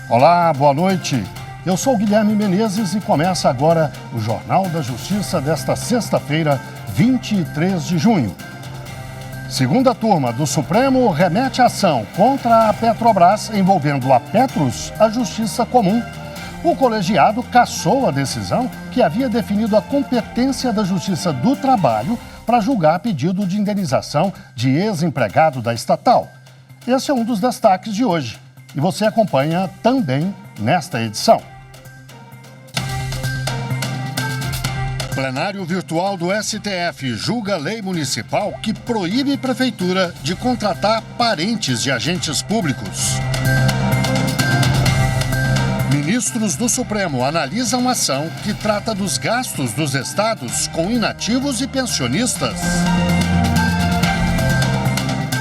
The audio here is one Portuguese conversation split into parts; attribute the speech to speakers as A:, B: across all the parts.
A: Olá, boa noite. Eu sou Guilherme Menezes e começa agora o Jornal da Justiça desta sexta-feira, 23 de junho. Segunda turma do Supremo remete a ação contra a Petrobras envolvendo a Petros à Justiça Comum. O colegiado cassou a decisão que havia definido a competência da Justiça do Trabalho para julgar pedido de indenização de ex-empregado da estatal. Esse é um dos destaques de hoje e você acompanha também nesta edição. Plenário virtual do STF julga lei municipal que proíbe prefeitura de contratar parentes de agentes públicos. Ministros do Supremo analisam ação que trata dos gastos dos estados com inativos e pensionistas.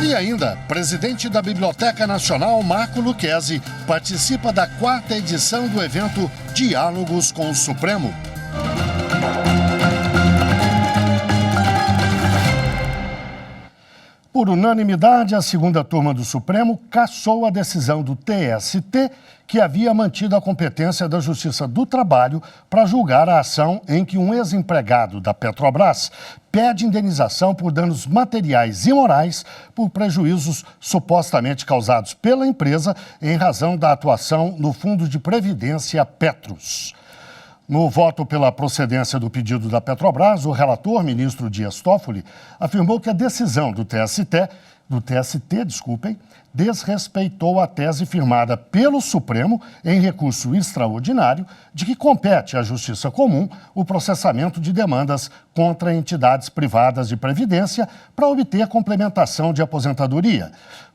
A: E ainda, presidente da Biblioteca Nacional, Marco Lucchesi, participa da 4ª edição do evento Diálogos com o Supremo. Por unanimidade, a segunda turma do Supremo cassou a decisão do TST, que havia mantido a competência da Justiça do Trabalho para julgar a ação em que um ex-empregado da Petrobras pede indenização por danos materiais e morais por prejuízos supostamente causados pela empresa em razão da atuação no Fundo de Previdência Petros. No voto pela procedência do pedido da Petrobras, o relator, ministro Dias Toffoli, afirmou que a decisão do TST, desrespeitou a tese firmada pelo Supremo em recurso extraordinário de que compete à Justiça Comum o processamento de demandas contra entidades privadas de previdência para obter complementação de aposentadoria.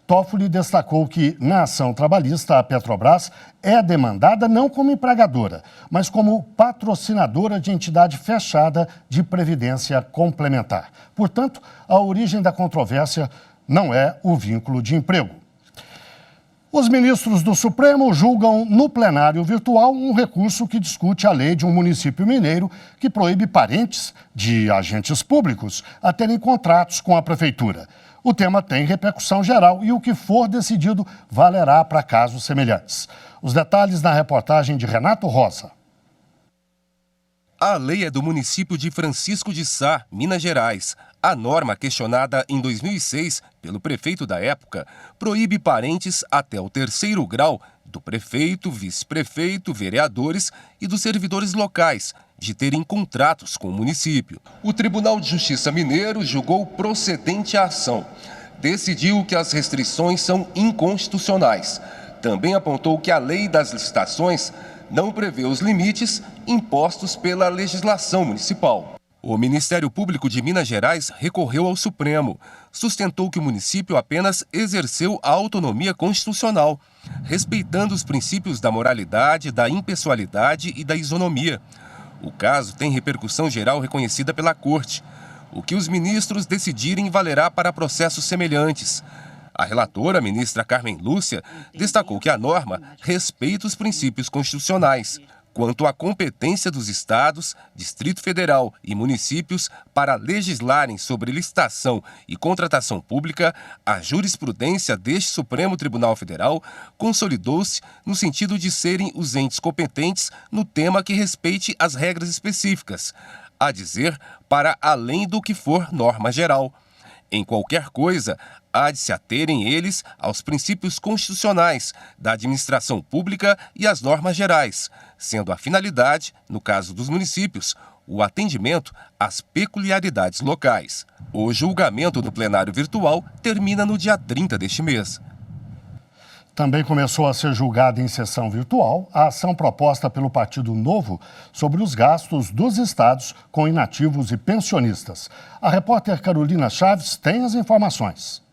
A: Toffoli destacou que, na ação trabalhista, a Petrobras é demandada não como empregadora, mas como patrocinadora de entidade fechada de previdência complementar. Portanto, a origem da controvérsia não é o vínculo de emprego. Os ministros do Supremo julgam no plenário virtual um recurso que discute a lei de um município mineiro que proíbe parentes de agentes públicos a terem contratos com a prefeitura. O tema tem repercussão geral e o que for decidido valerá para casos semelhantes. Os detalhes na reportagem de Renato Rosa.
B: A lei é do município de Francisco de Sá, Minas Gerais. A norma, questionada em 2006 pelo prefeito da época, proíbe parentes até o 3º grau do prefeito, vice-prefeito, vereadores e dos servidores locais de terem contratos com o município. O Tribunal de Justiça Mineiro julgou procedente a ação. Decidiu que as restrições são inconstitucionais. Também apontou que a lei das licitações não prevê os limites impostos pela legislação municipal. O Ministério Público de Minas Gerais recorreu ao Supremo. Sustentou que o município apenas exerceu a autonomia constitucional, respeitando os princípios da moralidade, da impessoalidade e da isonomia. O caso tem repercussão geral reconhecida pela Corte. O que os ministros decidirem valerá para processos semelhantes. A relatora, a ministra Carmen Lúcia, destacou que a norma respeita os princípios constitucionais. Quanto à competência dos estados, Distrito Federal e municípios para legislarem sobre licitação e contratação pública, a jurisprudência deste Supremo Tribunal Federal consolidou-se no sentido de serem os entes competentes no tema que respeite as regras específicas, a dizer, para além do que for norma geral. Em qualquer coisa, há de se aterem eles aos princípios constitucionais da administração pública e às normas gerais, sendo a finalidade, no caso dos municípios, o atendimento às peculiaridades locais. O julgamento do plenário virtual termina no dia 30 deste mês.
A: Também começou a ser julgada em sessão virtual a ação proposta pelo Partido Novo sobre os gastos dos estados com inativos e pensionistas. A repórter Carolina Chaves tem as informações.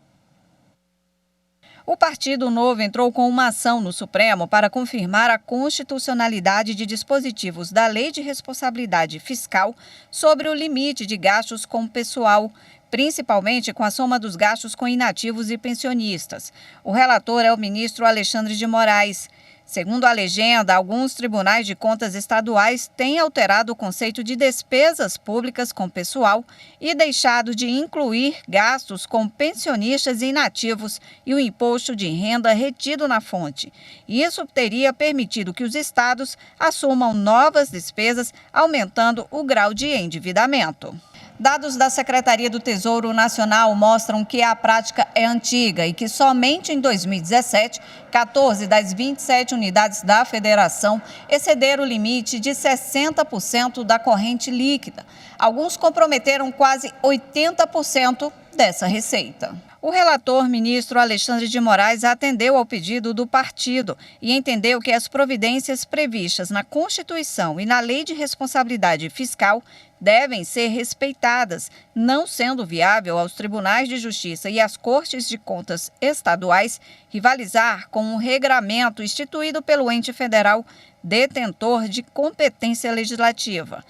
C: O Partido Novo entrou com uma ação no Supremo para confirmar a constitucionalidade de dispositivos da Lei de Responsabilidade Fiscal sobre o limite de gastos com pessoal, principalmente com a soma dos gastos com inativos e pensionistas. O relator é o ministro Alexandre de Moraes. Segundo a legenda, alguns tribunais de contas estaduais têm alterado o conceito de despesas públicas com pessoal e deixado de incluir gastos com pensionistas inativos e o imposto de renda retido na fonte. Isso teria permitido que os estados assumam novas despesas, aumentando o grau de endividamento. Dados da Secretaria do Tesouro Nacional mostram que a prática é antiga e que somente em 2017, 14 das 27 unidades da federação excederam o limite de 60% da corrente líquida. Alguns comprometeram quase 80% dessa receita. O relator, ministro Alexandre de Moraes, atendeu ao pedido do partido e entendeu que as providências previstas na Constituição e na Lei de Responsabilidade Fiscal devem ser respeitadas, não sendo viável aos tribunais de justiça e às cortes de contas estaduais rivalizar com um regramento instituído pelo ente federal detentor de competência legislativa.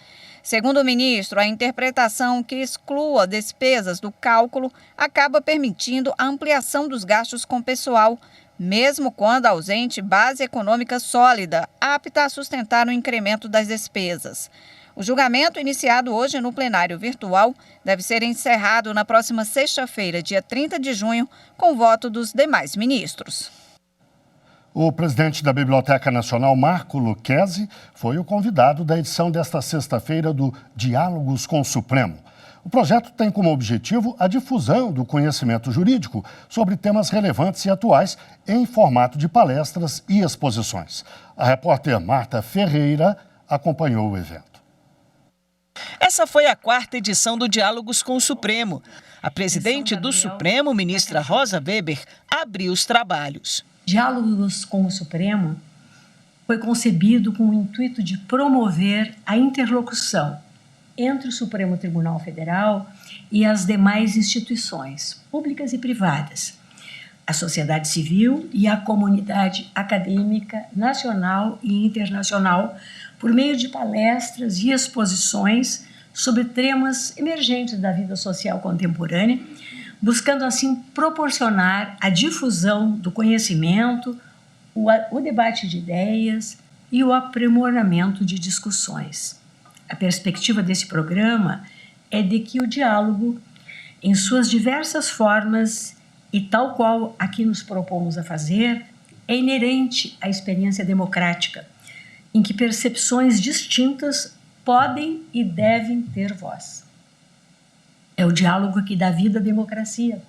C: Segundo o ministro, a interpretação que exclua despesas do cálculo acaba permitindo a ampliação dos gastos com pessoal, mesmo quando ausente base econômica sólida, apta a sustentar o incremento das despesas. O julgamento, iniciado hoje no plenário virtual, deve ser encerrado na próxima sexta-feira, dia 30 de junho, com voto dos demais ministros.
A: O presidente da Biblioteca Nacional, Marco Lucchesi, foi o convidado da edição desta sexta-feira do Diálogos com o Supremo. O projeto tem como objetivo a difusão do conhecimento jurídico sobre temas relevantes e atuais em formato de palestras e exposições. A repórter Marta Ferreira acompanhou o evento.
D: Essa foi a 4ª edição do Diálogos com o Supremo. A presidente do Supremo, ministra Rosa Weber, abriu os trabalhos.
E: Diálogos com o Supremo foi concebido com o intuito de promover a interlocução entre o Supremo Tribunal Federal e as demais instituições, públicas e privadas, a sociedade civil e a comunidade acadêmica nacional e internacional, por meio de palestras e exposições sobre temas emergentes da vida social contemporânea, buscando assim proporcionar a difusão do conhecimento, o debate de ideias e o aprimoramento de discussões. A perspectiva desse programa é de que o diálogo, em suas diversas formas e tal qual aqui nos propomos a fazer, é inerente à experiência democrática, em que percepções distintas podem e devem ter voz. É o diálogo que dá vida à democracia,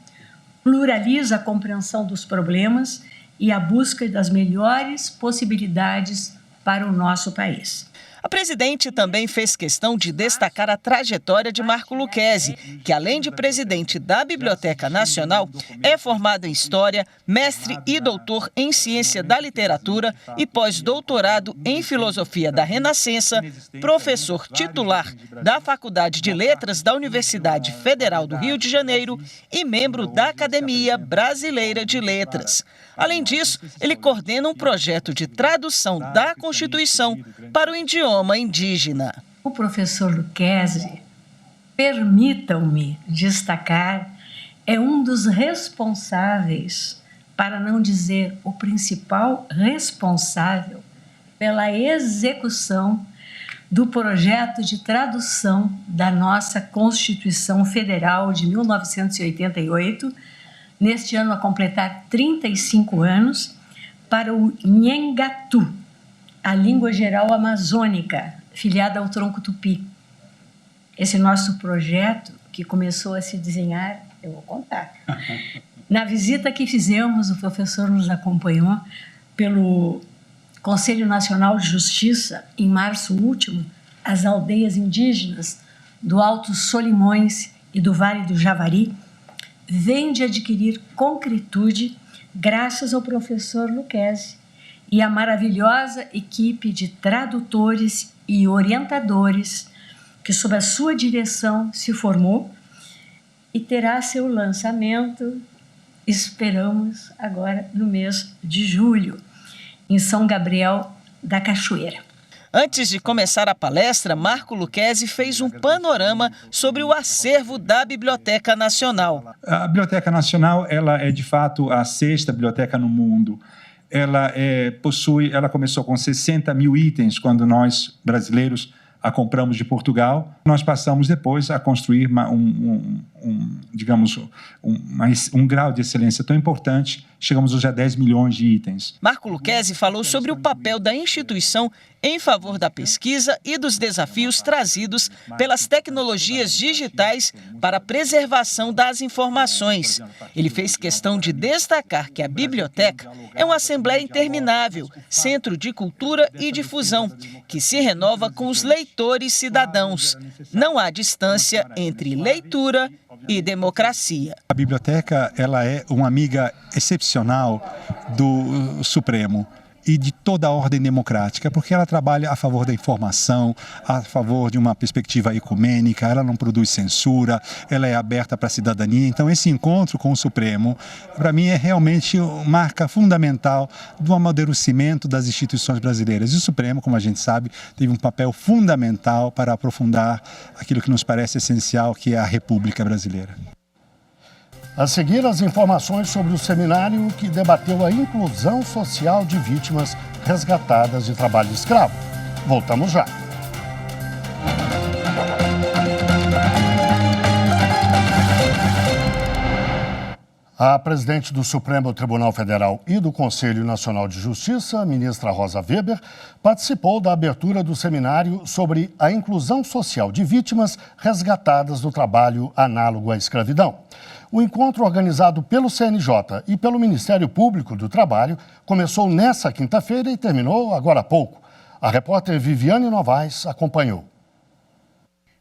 E: pluraliza a compreensão dos problemas e a busca das melhores possibilidades para o nosso país.
D: A presidente também fez questão de destacar a trajetória de Marco Lucchesi, que além de presidente da Biblioteca Nacional, é formado em História, mestre e doutor em Ciência da Literatura e pós-doutorado em Filosofia da Renascença, professor titular da Faculdade de Letras da Universidade Federal do Rio de Janeiro e membro da Academia Brasileira de Letras. Além disso, ele coordena um projeto de tradução da Constituição para o idioma indígena.
E: O professor Lucchesi, permitam-me destacar, é um dos responsáveis, para não dizer o principal responsável, pela execução do projeto de tradução da nossa Constituição Federal de 1988, neste ano a completar 35 anos, para o Nhengatu, a língua geral amazônica, filiada ao tronco tupi. Esse nosso projeto, que começou a se desenhar, eu vou contar. Na visita que fizemos, o professor nos acompanhou pelo Conselho Nacional de Justiça, em março último, as aldeias indígenas do Alto Solimões e do Vale do Javari, vem de adquirir concretude graças ao professor Lucchesi e à maravilhosa equipe de tradutores e orientadores que, sob a sua direção, se formou e terá seu lançamento, esperamos, agora no mês de julho, em São Gabriel da Cachoeira.
D: Antes de começar a palestra, Marco Lucchesi fez um panorama sobre o acervo da Biblioteca Nacional.
F: A Biblioteca Nacional ela é, de fato, a 6ª biblioteca no mundo. ela começou com 60 mil itens quando nós, brasileiros, a compramos de Portugal. Nós passamos depois a construir um grau de excelência tão importante, chegamos hoje a 10 milhões de itens.
D: Marco Lucchesi falou sobre o papel da instituição em favor da pesquisa e dos desafios trazidos pelas tecnologias digitais para a preservação das informações. Ele fez questão de destacar que a biblioteca é uma assembleia interminável, centro de cultura e difusão, que se renova com os leitores cidadãos. Não há distância entre leitura e democracia.
F: A biblioteca ela é uma amiga excepcional do Supremo e de toda a ordem democrática, porque ela trabalha a favor da informação, a favor de uma perspectiva ecumênica, ela não produz censura, ela é aberta para a cidadania. Então, esse encontro com o Supremo, para mim, é realmente uma marca fundamental do amadurecimento das instituições brasileiras. E o Supremo, como a gente sabe, teve um papel fundamental para aprofundar aquilo que nos parece essencial, que é a República Brasileira.
A: A seguir, as informações sobre o seminário que debateu a inclusão social de vítimas resgatadas de trabalho escravo. Voltamos já. A presidente do Supremo Tribunal Federal e do Conselho Nacional de Justiça, a ministra Rosa Weber, participou da abertura do seminário sobre a inclusão social de vítimas resgatadas do trabalho análogo à escravidão. O encontro, organizado pelo CNJ e pelo Ministério Público do Trabalho, começou nesta quinta-feira e terminou agora há pouco. A repórter Viviane Novaes acompanhou.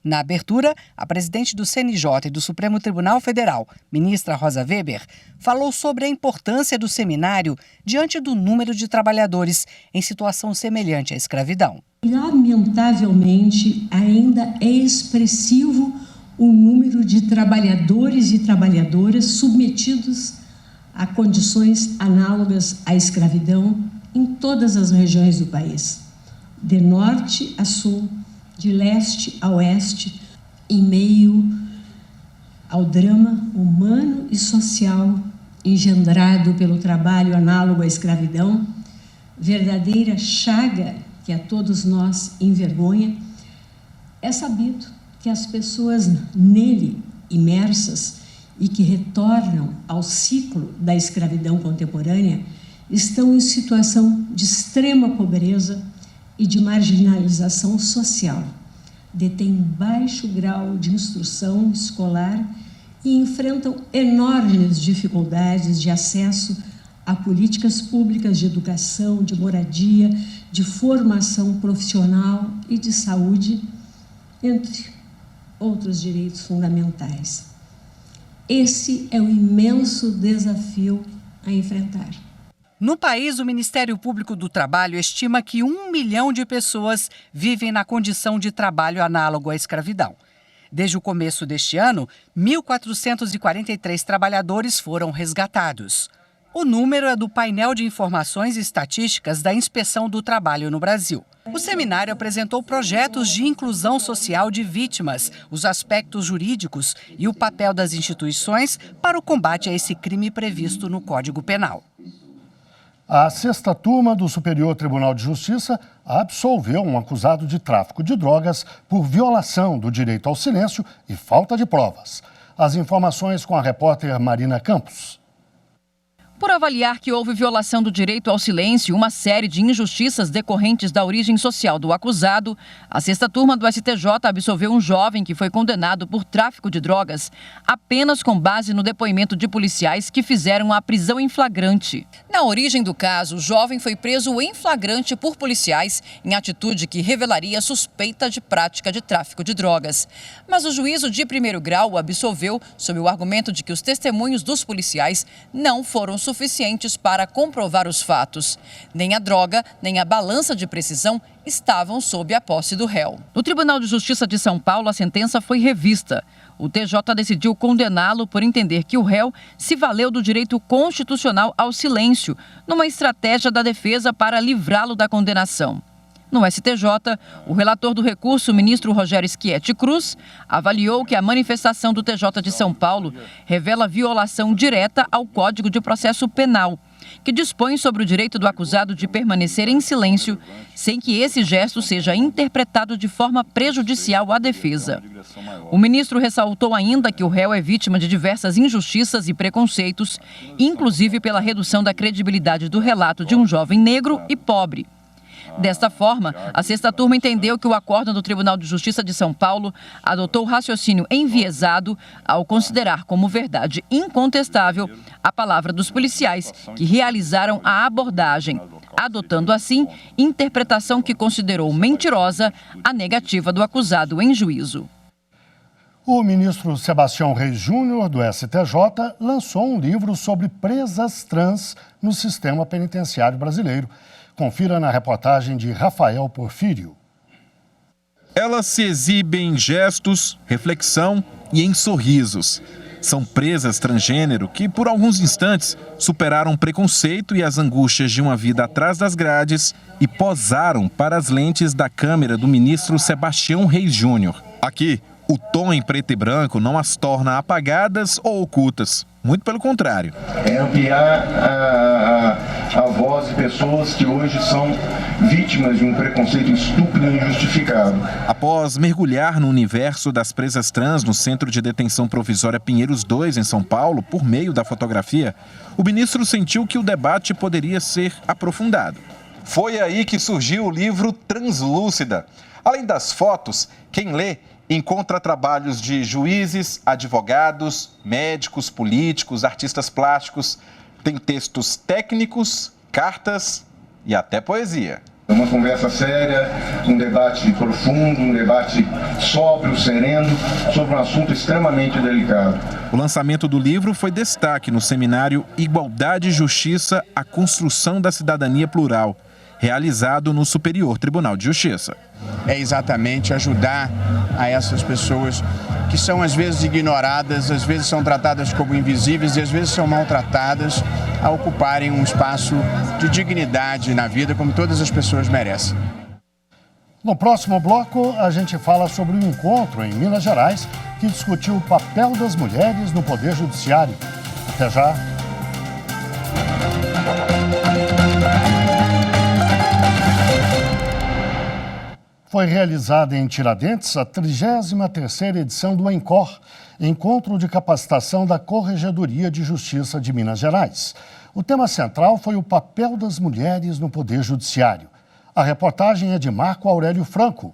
G: Na abertura, a presidente do CNJ e do Supremo Tribunal Federal, ministra Rosa Weber, falou sobre a importância do seminário diante do número de trabalhadores em situação semelhante à escravidão.
H: Lamentavelmente, ainda é expressivo o número de trabalhadores e trabalhadoras submetidos a condições análogas à escravidão em todas as regiões do país, de norte a sul, de leste a oeste, em meio ao drama humano e social engendrado pelo trabalho análogo à escravidão, verdadeira chaga que a todos nós envergonha. É sabido que as pessoas nele imersas e que retornam ao ciclo da escravidão contemporânea estão em situação de extrema pobreza e de marginalização social, detêm baixo grau de instrução escolar e enfrentam enormes dificuldades de acesso a políticas públicas de educação, de moradia, de formação profissional e de saúde, entre outros direitos fundamentais. Esse é o imenso desafio a enfrentar.
G: No país, o Ministério Público do Trabalho estima que 1 milhão de pessoas vivem na condição de trabalho análogo à escravidão. Desde o começo deste ano, 1.443 trabalhadores foram resgatados. O número é do painel de informações e estatísticas da Inspeção do Trabalho no Brasil. O seminário apresentou projetos de inclusão social de vítimas, os aspectos jurídicos e o papel das instituições para o combate a esse crime previsto no Código Penal.
A: A sexta turma do Superior Tribunal de Justiça absolveu um acusado de tráfico de drogas por violação do direito ao silêncio e falta de provas. As informações com a repórter Marina Campos.
I: Por avaliar que houve violação do direito ao silêncio e uma série de injustiças decorrentes da origem social do acusado, a sexta turma do STJ absolveu um jovem que foi condenado por tráfico de drogas apenas com base no depoimento de policiais que fizeram a prisão em flagrante. Na origem do caso, o jovem foi preso em flagrante por policiais em atitude que revelaria suspeita de prática de tráfico de drogas. Mas o juízo de primeiro grau o absolveu sob o argumento de que os testemunhos dos policiais não foram suficientes para comprovar os fatos. Nem a droga, nem a balança de precisão estavam sob a posse do réu. No Tribunal de Justiça de São Paulo, a sentença foi revista. O TJ decidiu condená-lo por entender que o réu se valeu do direito constitucional ao silêncio, numa estratégia da defesa para livrá-lo da condenação. No STJ, o relator do recurso, o ministro Rogério Schietti Cruz, avaliou que a manifestação do TJ de São Paulo revela violação direta ao Código de Processo Penal, que dispõe sobre o direito do acusado de permanecer em silêncio, sem que esse gesto seja interpretado de forma prejudicial à defesa. O ministro ressaltou ainda que o réu é vítima de diversas injustiças e preconceitos, inclusive pela redução da credibilidade do relato de um jovem negro e pobre. Desta forma, a sexta turma entendeu que o acórdão do Tribunal de Justiça de São Paulo adotou raciocínio enviesado ao considerar como verdade incontestável a palavra dos policiais que realizaram a abordagem, adotando assim interpretação que considerou mentirosa a negativa do acusado em juízo.
A: O ministro Sebastião Reis Júnior, do STJ, lançou um livro sobre presas trans no sistema penitenciário brasileiro. Confira na reportagem de Rafael Porfírio.
J: Elas se exibem em gestos, reflexão e em sorrisos. São presas transgênero que, por alguns instantes, superaram o preconceito e as angústias de uma vida atrás das grades e posaram para as lentes da câmera do ministro Sebastião Reis Júnior. Aqui, o tom em preto e branco não as torna apagadas ou ocultas. Muito pelo contrário.
K: É ampliar a voz de pessoas que hoje são vítimas de um preconceito estúpido e injustificado.
J: Após mergulhar no universo das presas trans no Centro de Detenção Provisória Pinheiros II, em São Paulo, por meio da fotografia, o ministro sentiu que o debate poderia ser aprofundado. Foi aí que surgiu o livro Translúcida. Além das fotos, quem lê encontra trabalhos de juízes, advogados, médicos, políticos, artistas plásticos. Tem textos técnicos, cartas e até poesia.
K: Uma conversa séria, um debate profundo, um debate sóbrio, sereno, sobre um assunto extremamente delicado.
J: O lançamento do livro foi destaque no seminário Igualdade e Justiça, a Construção da Cidadania Plural, realizado no Superior Tribunal de Justiça.
L: É exatamente ajudar a essas pessoas que são às vezes ignoradas, às vezes são tratadas como invisíveis e às vezes são maltratadas, a ocuparem um espaço de dignidade na vida como todas as pessoas merecem.
A: No próximo bloco, a gente fala sobre um encontro em Minas Gerais que discutiu o papel das mulheres no Poder Judiciário. Até já. Foi realizada em Tiradentes a 33ª edição do ENCOR, Encontro de Capacitação da Corregedoria de Justiça de Minas Gerais. O tema central foi o papel das mulheres no Poder Judiciário. A reportagem é de Marco Aurélio Franco.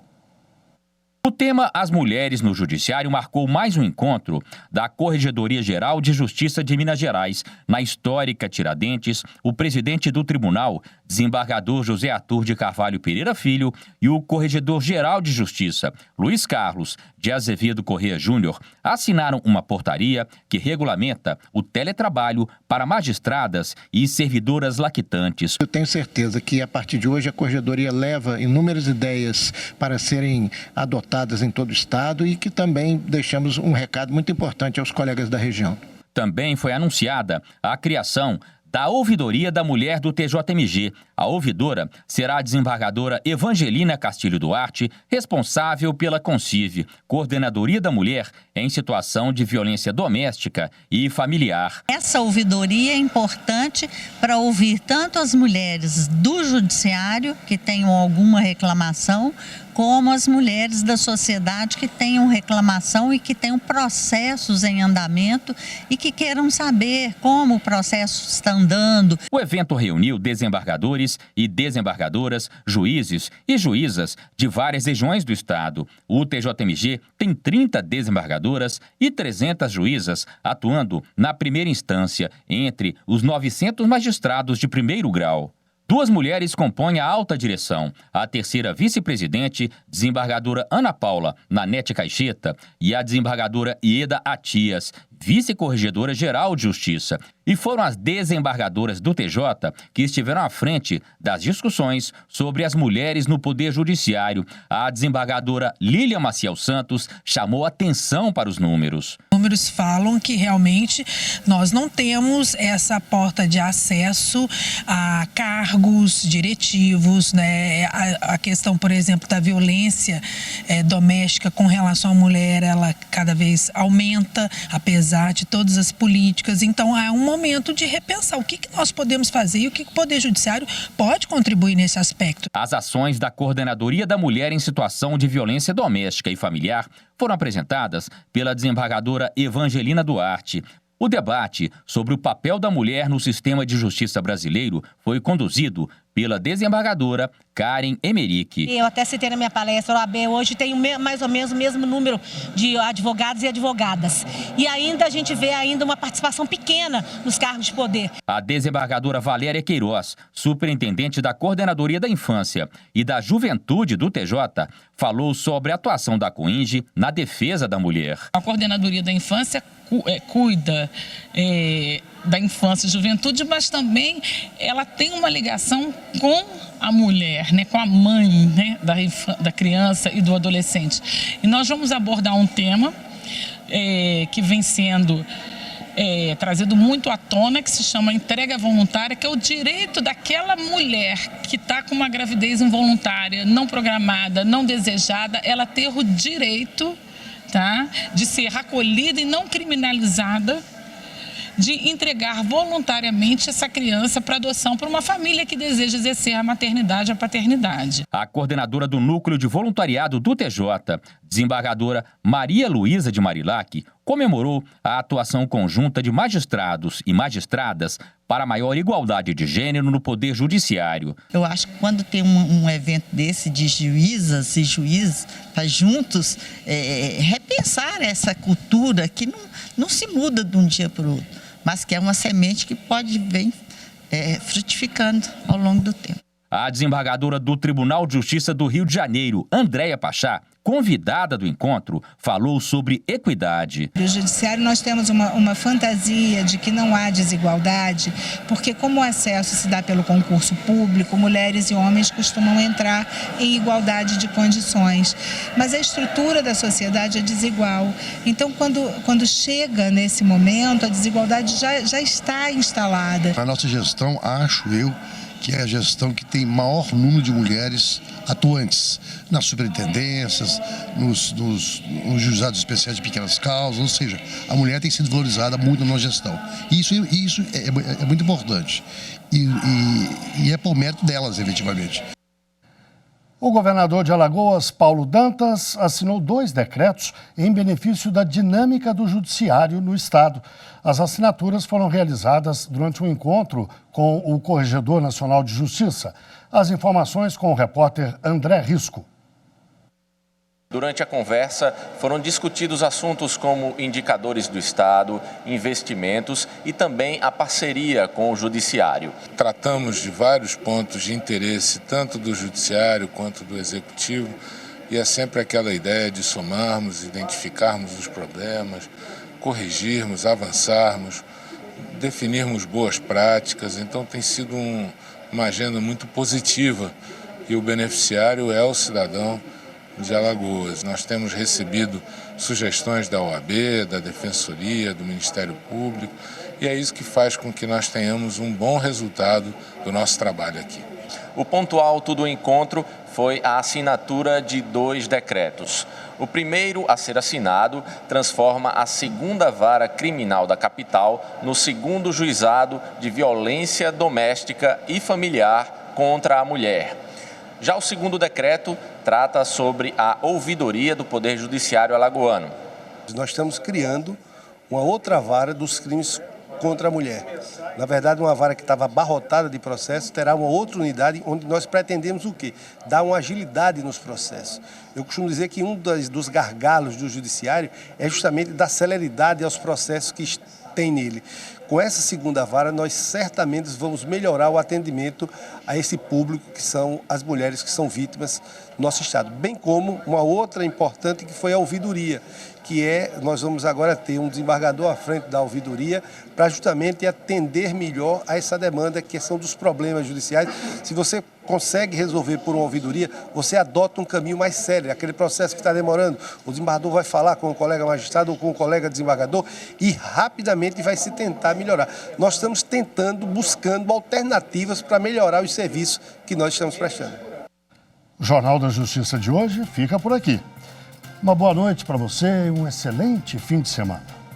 M: O tema As Mulheres no Judiciário marcou mais um encontro da Corregedoria Geral de Justiça de Minas Gerais. Na histórica Tiradentes, o presidente do tribunal, desembargador José Arthur de Carvalho Pereira Filho, e o Corregedor-Geral de Justiça, Luiz Carlos de Azevedo Corrêa Júnior, assinaram uma portaria que regulamenta o teletrabalho para magistradas e servidoras lactantes.
N: Eu tenho certeza que, a partir de hoje, a Corregedoria leva inúmeras ideias para serem adotadas em todo o estado e que também deixamos um recado muito importante aos colegas da região.
M: Também foi anunciada a criação da Ouvidoria da Mulher do TJMG. A ouvidora será a desembargadora Evangelina Castilho Duarte, responsável pela CONCIV, Coordenadoria da Mulher em Situação de Violência Doméstica e Familiar.
O: Essa ouvidoria é importante para ouvir tanto as mulheres do judiciário, que tenham alguma reclamação, como as mulheres da sociedade que tenham reclamação e que tenham processos em andamento e que queiram saber como o processo está andando.
M: O evento reuniu desembargadores e desembargadoras, juízes e juízas de várias regiões do estado. O TJMG tem 30 desembargadoras e 300 juízas atuando na primeira instância, entre os 900 magistrados de primeiro grau. 2 mulheres compõem a alta direção, a terceira vice-presidente, desembargadora Ana Paula Nanete Caixeta, e a desembargadora Ieda Atias, vice-corregedora geral de Justiça. E foram as desembargadoras do TJ que estiveram à frente das discussões sobre as mulheres no Poder Judiciário. A desembargadora Lília Maciel Santos chamou atenção para os números.
P: Números falam que realmente nós não temos essa porta de acesso a cargos diretivos, né? A questão, por exemplo, da violência doméstica com relação à mulher, ela cada vez aumenta, apesar de todas as políticas. Então, é um momento de repensar o que nós podemos fazer e o que o Poder Judiciário pode contribuir nesse aspecto.
M: As ações da Coordenadoria da Mulher em Situação de Violência Doméstica e Familiar foram apresentadas pela desembargadora Evangelina Duarte. O debate sobre o papel da mulher no sistema de justiça brasileiro foi conduzido pela desembargadora Karen Emerick.
Q: Eu até citei na minha palestra, a OAB hoje tem mais ou menos o mesmo número de advogados e advogadas. E ainda a gente vê uma participação pequena nos cargos de poder.
M: A desembargadora Valéria Queiroz, superintendente da Coordenadoria da Infância e da Juventude do TJ, falou sobre a atuação da COINJ na defesa da mulher.
R: A Coordenadoria da Infância cuida da infância e juventude, mas também ela tem uma ligação com a mulher, né, com a mãe, né, da criança e do adolescente. E nós vamos abordar um tema que vem sendo trazido muito à tona, que se chama entrega voluntária, que é o direito daquela mulher que está com uma gravidez involuntária, não programada, não desejada, ela ter o direito, de ser acolhida e não criminalizada, de entregar voluntariamente essa criança para adoção para uma família que deseja exercer a maternidade e a paternidade.
M: A coordenadora do Núcleo de Voluntariado do TJ, desembargadora Maria Luísa de Marilac, comemorou a atuação conjunta de magistrados e magistradas para maior igualdade de gênero no Poder Judiciário.
O: Eu acho que quando tem um evento desse de juízas e juízes para juntos repensar essa cultura que não se muda de um dia para o outro, mas que é uma semente que pode vir frutificando ao longo do tempo.
M: A desembargadora do Tribunal de Justiça do Rio de Janeiro, Andréia Pachá, convidada do encontro, falou sobre equidade.
S: No judiciário nós temos uma fantasia de que não há desigualdade, porque como o acesso se dá pelo concurso público, mulheres e homens costumam entrar em igualdade de condições. Mas a estrutura da sociedade é desigual. Então, quando chega nesse momento, a desigualdade já está instalada.
T: A nossa gestão, acho eu, que é a gestão que tem maior número de mulheres atuantes nas superintendências, nos juizados especiais de pequenas causas, ou seja, a mulher tem sido valorizada muito na nossa gestão. Isso é muito importante e é por mérito delas, efetivamente.
A: O governador de Alagoas, Paulo Dantas, assinou 2 decretos em benefício da dinâmica do judiciário no estado. As assinaturas foram realizadas durante um encontro com o Corregedor Nacional de Justiça. As informações com o repórter André Risco.
U: Durante a conversa, foram discutidos assuntos como indicadores do Estado, investimentos e também a parceria com o Judiciário.
V: Tratamos de vários pontos de interesse, tanto do Judiciário quanto do Executivo, e é sempre aquela ideia de somarmos, identificarmos os problemas, corrigirmos, avançarmos, definirmos boas práticas. Então tem sido uma agenda muito positiva e o beneficiário é o cidadão de Alagoas. Nós temos recebido sugestões da OAB, da Defensoria, do Ministério Público, e é isso que faz com que nós tenhamos um bom resultado do nosso trabalho aqui.
U: O ponto alto do encontro foi a assinatura de 2 decretos. O primeiro a ser assinado transforma a 2ª Vara Criminal da capital no 2º Juizado de Violência Doméstica e Familiar contra a Mulher. Já o 2º decreto trata sobre a ouvidoria do Poder Judiciário alagoano.
W: Nós estamos criando uma outra vara dos crimes contra a mulher. Na verdade, uma vara que estava abarrotada de processos terá uma outra unidade onde nós pretendemos o quê? Dar uma agilidade nos processos. Eu costumo dizer que um dos gargalos do judiciário é justamente dar celeridade aos processos que tem nele. Com essa 2ª vara, nós certamente vamos melhorar o atendimento a esse público que são as mulheres que são vítimas do nosso Estado. Bem como uma outra importante que foi a ouvidoria, nós vamos agora ter um desembargador à frente da ouvidoria para justamente atender melhor a essa demanda que são dos problemas judiciais. Se você consegue resolver por uma ouvidoria, você adota um caminho mais sério. Aquele processo que está demorando, o desembargador vai falar com o colega magistrado ou com o colega desembargador e rapidamente vai se tentar melhorar. Nós estamos buscando alternativas para melhorar os serviços que nós estamos prestando.
A: O Jornal da Justiça de hoje fica por aqui. Uma boa noite para você e um excelente fim de semana.